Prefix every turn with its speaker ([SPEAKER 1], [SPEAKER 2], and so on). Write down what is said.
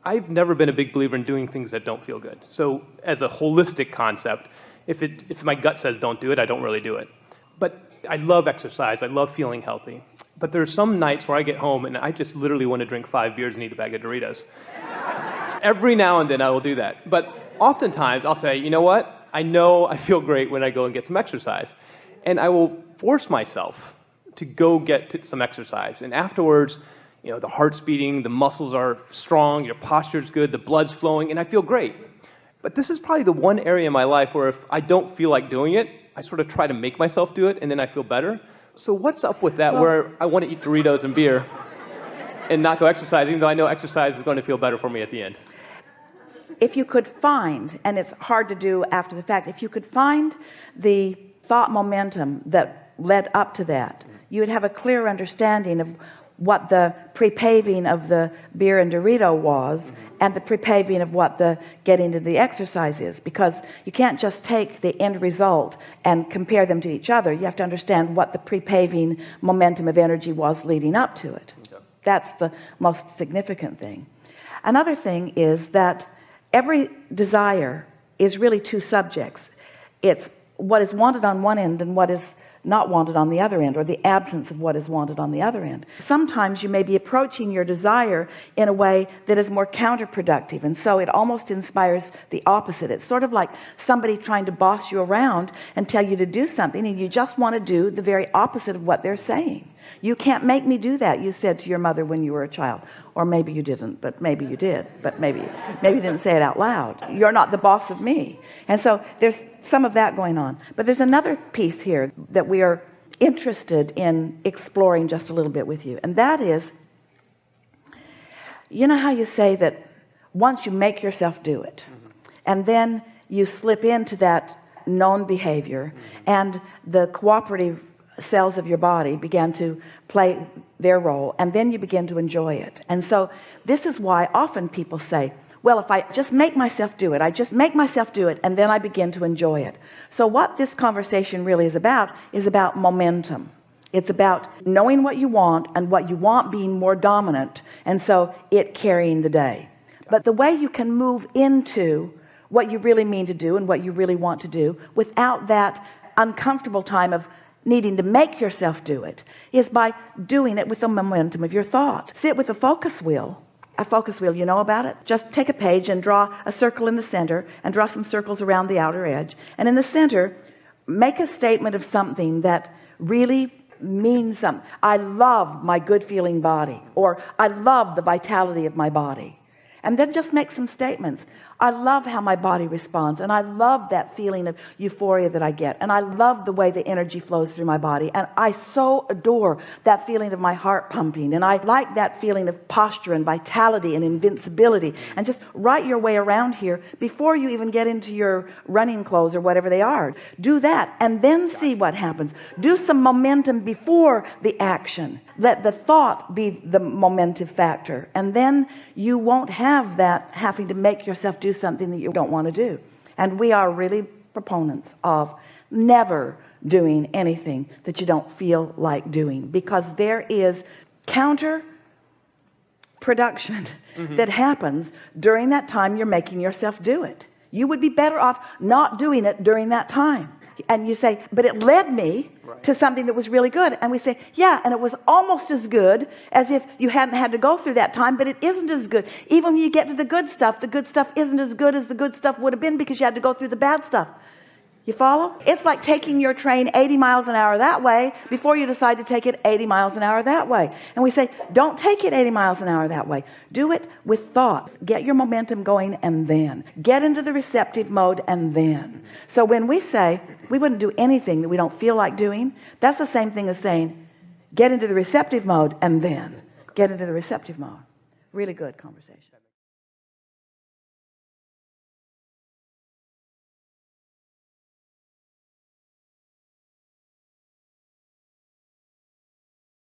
[SPEAKER 1] I've never been a big believer in doing things that don't feel good. So as a holistic concept, if my gut says don't do it, I don't really do it. But I love exercise. I love feeling healthy. But there's some nights where I get home and I just literally want to drink 5 beers and eat a bag of Doritos. Every now and then I will do that. But oftentimes I'll say, you know what? I know I feel great when I go and get some exercise. And I will force myself to go get some exercise. And afterwards, the heart's beating, the muscles are strong, your posture's good, the blood's flowing, and I feel great. But this is probably the one area in my life where if I don't feel like doing it, I sort of try to make myself do it, and then I feel better. So what's up with that, where I want to eat Doritos and beer and not go exercise, even though I know exercise is going to feel better for me at the end?
[SPEAKER 2] If you could find, and it's hard to do after the fact, if you could find the thought momentum that led up to that, you would have a clear understanding of what the pre-paving of the beer and Dorito was, and the pre-paving of what the getting to the exercise is, because you can't just take the end result and compare them to each other. You have to understand what the pre-paving momentum of energy was leading up to it. Okay. That's the most significant thing. Another thing is that every desire is really two subjects. It's what is wanted on one end and what is not wanted on the other end, or the absence of what is wanted on the other end. Sometimes you may be approaching your desire in a way that is more counterproductive, and so it almost inspires the opposite. It's sort of like somebody trying to boss you around and tell you to do something, and you just want to do the very opposite of what they're saying. You can't make me do that, you said to your mother when you were a child. Or maybe you didn't, but maybe you did. But maybe you didn't say it out loud. You're not the boss of me. And so there's some of that going on. But there's another piece here that we are interested in exploring just a little bit with you. And that is, you know how you say that once you make yourself do it, and then you slip into that known behavior, and the cooperative cells of your body began to play their role, and then you begin to enjoy it. And so this is why often people say, well, if I just make myself do it, I just make myself do it, and then I begin to enjoy it. So what this conversation really is about momentum. It's about knowing what you want, and what you want being more dominant, and so it carrying the day. But the way you can move into what you really mean to do and what you really want to do without that uncomfortable time of needing to make yourself do it is by doing it with the momentum of your thought. Sit with a focus wheel. A focus wheel, you know about it? Just take a page and draw a circle in the center and draw some circles around the outer edge. And in the center, make a statement of something that really means something. I love my good feeling body, or I love the vitality of my body. And then just make some statements. I love how my body responds, and I love that feeling of euphoria that I get, and I love the way the energy flows through my body, and I so adore that feeling of my heart pumping, and I like that feeling of posture and vitality and invincibility. And just write your way around here before you even get into your running clothes or whatever they are. Do that and then see what happens. Do some momentum before the action. Let the thought be the momentum factor, and then you won't have that having to make yourself do something that you don't want to do. And we are really proponents of never doing anything that you don't feel like doing, because there is counter production that happens during that time you're making yourself do it. You would be better off not doing it during that time. And you say, but it led me to something that was really good. And we say, yeah, and it was almost as good as if you hadn't had to go through that time, but it isn't as good. Even when you get to the good stuff isn't as good as the good stuff would have been, because you had to go through the bad stuff. You follow? It's like taking your train 80 miles an hour that way before you decide to take it 80 miles an hour that way. And we say, don't take it 80 miles an hour that way. Do it with thought. Get your momentum going, and then get into the receptive mode, and then. So when we say we wouldn't do anything that we don't feel like doing, that's the same thing as saying get into the receptive mode and then get into the receptive mode. Really good conversation.